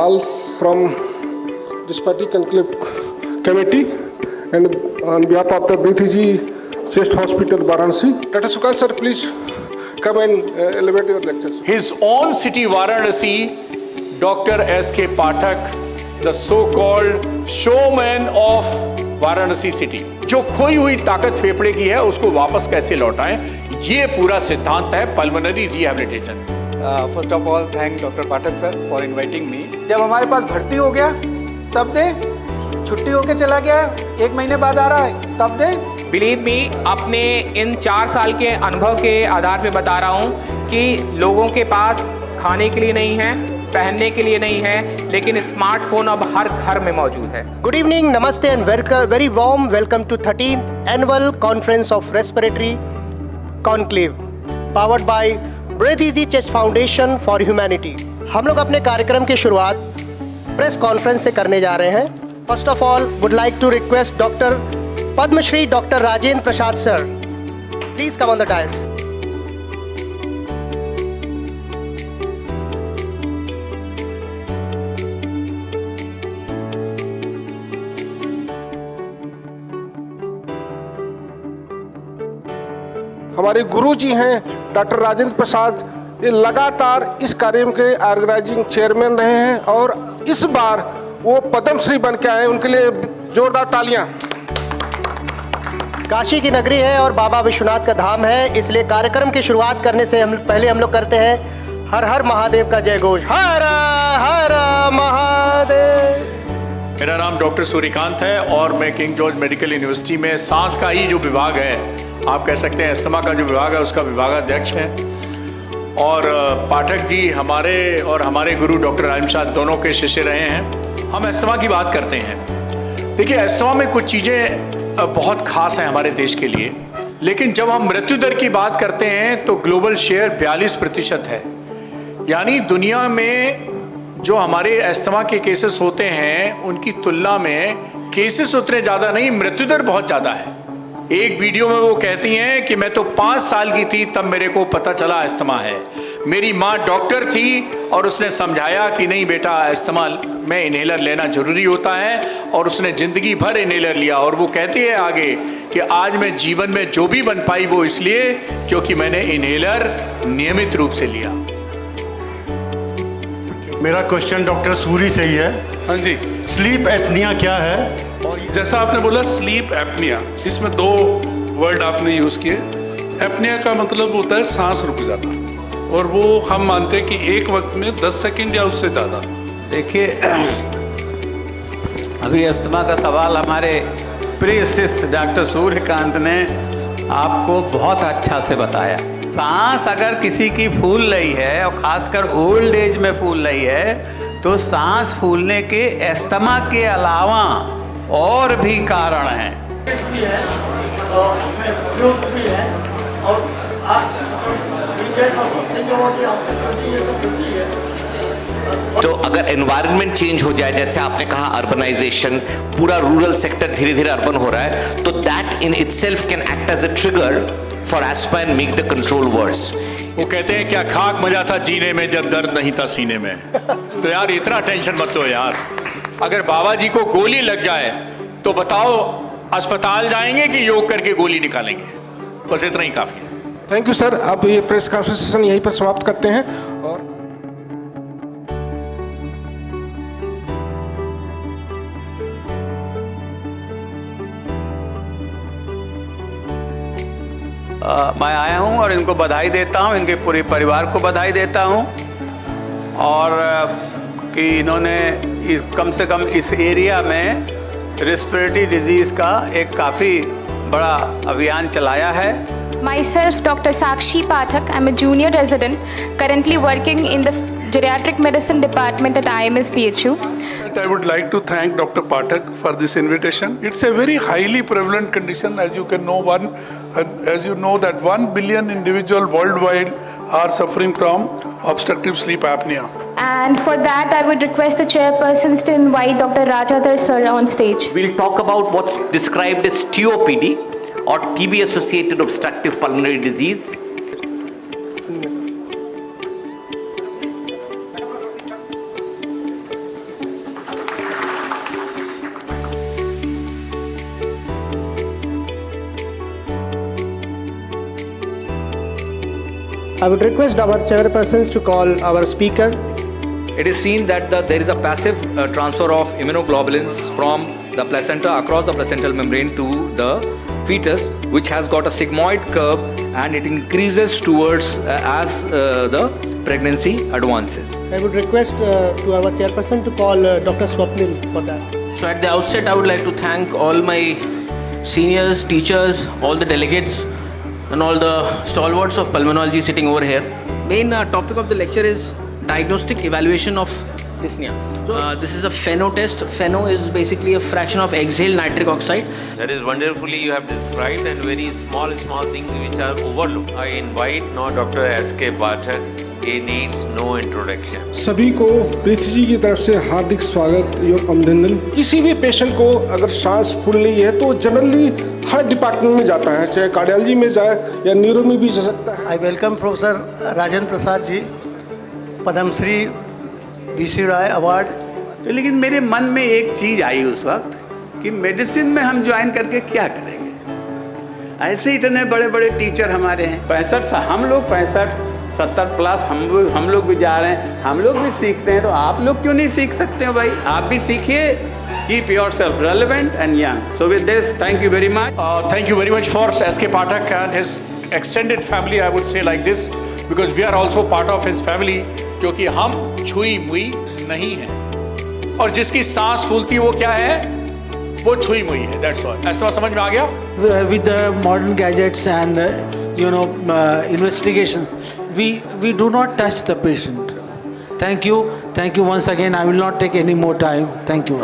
all from this party conclave committee and on behalf of the BTG Chest Hospital Varanasi. Dr. Sukant sir, please come and elevate your lectures. His own city Varanasi, Dr. S.K. Pathak, the so-called showman of Varanasi city, जो खोई हुई ताकत फेफड़े की है उसको वापस कैसे लौटाएं, ये पूरा सिद्धांत है pulmonary rehabilitation. First of all thank doctor Pathak sir for inviting me. जब हमारे पास भर्ती हो गया तब दे, छुट्टी होके चला गया 1 महीने बाद आ रहा है तब दे। बिलीव मी, अपने इन 4 साल के अनुभव के आधार पे बता रहा हूँ कि लोगों के पास खाने के लिए नहीं है, पहनने के लिए नहीं है, लेकिन स्मार्टफोन अब हर घर में मौजूद है। गुड इवनिंग, नमस्ते and very warm welcome to 13th annual conference of respiratory conclave powered by breathe easy chest foundation for humanity. हम लोग अपने कार्यक्रम की शुरुआत प्रेस कॉन्फ्रेंस से करने जा रहे हैं। First of all would like to request doctor Padmashri doctor Rajendra Prasad sir, please come on the dais. हमारे गुरु जी हैं डॉक्टर राजेंद्र प्रसाद, ये लगातार इस कार्यक्रम के ऑर्गेनाइजिंग चेयरमैन रहे हैं और इस बार वो पद्मश्री बन के आए, उनके लिए जोरदार तालियां। काशी की नगरी है और बाबा विश्वनाथ का धाम है, इसलिए कार्यक्रम की शुरुआत करने से पहले हम लोग करते हैं हर हर महादेव का जय घोष। हर हर महादेव। मेरा नाम डॉक्टर सूर्यकांत है और मैं किंग जॉर्ज मेडिकल यूनिवर्सिटी में सांस का ही जो विभाग है, आप कह सकते हैं अस्थमा का जो विभाग है उसका विभागाध्यक्ष है। और पाठक जी हमारे और हमारे गुरु डॉक्टर राजेंद्र प्रसाद दोनों के शिष्य रहे हैं। हम अस्थमा की बात करते हैं। देखिए, अस्थमा में कुछ चीज़ें बहुत खास हैं हमारे देश के लिए, लेकिन जब हम मृत्यु दर की बात करते हैं तो ग्लोबल शेयर 42% है। यानी दुनिया में जो हमारे अस्थमा के केसेस होते हैं उनकी तुलना में केसेस उतने ज़्यादा नहीं, मृत्यु दर बहुत ज़्यादा है। एक वीडियो में वो कहती हैं कि मैं तो 5 साल की थी तब मेरे को पता चला अस्थमा है। मेरी माँ डॉक्टर थी और उसने समझाया कि नहीं बेटा, अस्थमा में इन्हेलर लेना जरूरी होता है, और उसने ज़िंदगी भर इन्हेलर लिया। और वो कहती है आगे कि आज मैं जीवन में जो भी बन पाई वो इसलिए क्योंकि मैंने इन्हेलर नियमित रूप से लिया। मेरा क्वेश्चन डॉक्टर सूरी से ही है। हाँ जी। स्लीप एपनिया क्या है? जैसा आपने बोला स्लीप एपनिया, इसमें 2 वर्ड आपने यूज़ किए। एपनिया का मतलब होता है सांस रुक जाना, और वो हम मानते हैं कि एक वक्त में 10 सेकंड या उससे ज़्यादा। देखिए, अभी अस्थमा का सवाल हमारे प्रिय शिष्य डॉक्टर सूर्यकांत ने आपको बहुत अच्छा से बताया। सांस अगर किसी की फूल रही है और खासकर ओल्ड एज में फूल रही है तो सांस फूलने के अस्थमा के अलावा और भी कारण हैं। तो अगर एनवायरनमेंट चेंज हो जाए, जैसे आपने कहा अर्बनाइजेशन, पूरा रूरल सेक्टर धीरे धीरे अर्बन हो रहा है, तो that in itself can act as a trigger for asthma and make the control worse. वो कहते हैं क्या खाक मजा था जीने में जब दर्द नहीं था सीने में। तो यार इतना टेंशन मत लो यार। अगर बाबा जी को गोली लग जाए तो बताओ अस्पताल जाएंगे कि योग करके गोली निकालेंगे? बस इतना ही काफी है। Thank you sir. अब ये प्रेस कॉन्फ्रेंस सेशन यहीं पर समाप्त करते हैं और मैं आया हूं और इनको बधाई देता हूं, इनके पूरे परिवार को बधाई देता हूं, और कि इन्होंने कम से कम इस एरिया में रेस्पिरेटरी डिजीज़ का एक काफ़ी बड़ा अभियान चलाया है। Myself, Dr. Sakshi Pathak. I'm a junior resident, currently working in the geriatric medicine department at IMS PHU. I would like to thank Dr. Pathak for this invitation. It's a very highly prevalent condition, as you can know. As you know that 1 billion individuals worldwide are suffering from obstructive sleep apnea. And for that, I would request the chairpersons to invite Dr. Rajadhar sir on stage. We'll talk about what's described as TOPD or TB associated obstructive pulmonary disease. I would request our chairpersons to call our speaker. It is seen that there is a passive transfer of immunoglobulins from the placenta across the placental membrane to the fetus, which has got a sigmoid curve, and it increases towards as the pregnancy advances. I would request to our chairperson to call Dr. Swapnil for that. So at the outset, I would like to thank all my seniors, teachers, all the delegates, and all the stalwarts of pulmonology sitting over here. Main topic of the lecture is diagnostic evaluation of dyspnea. This is a FeNO test. FeNO is basically a fraction of exhaled nitric oxide. That is wonderfully you have described, and very small things which are overlooked. I invite now Dr. S.K. Pathak. He needs no introduction. सभी को प्रीति जी की तरफ से हार्दिक स्वागत एवं अभिनंदन। किसी भी पेशेंट को अगर सांस फूल रही है तो जनरली हर डिपार्टमेंट में जाता है, चाहे कार्डियोलॉजी में जाए या न्यूरो में भी जा सकता है। I welcome professor Rajendra Prasad ji, Padmashri DC Rai award. तो लेकिन मेरे मन में एक चीज आई उस वक्त कि मेडिसिन में हम ज्वाइन करके क्या करेंगे। ऐसे इतने बड़े बड़े टीचर हमारे हैं, 65 साल, हम लोग 65 70 प्लस हम लोग भी जा रहे हैं, हम लोग भी सीखते हैं, तो आप लोग क्यों नहीं सीख सकते हो भाई? आप भी सीखिए। Keep yourself relevant and young. So with this, thank you very much. Thank you very much for S.K. Pathak and his extended family, I would say like this, because we are also part of his family, क्योंकि हम छुई मुई नहीं हैं, और जिसकी सांस फूलती वो क्या है, वो छुई मुई है। That's all. ऐसा समझ में आ गया? With the modern gadgets and investigations, we do not touch the patient. Thank you once again. I will not take any more time. Thank you.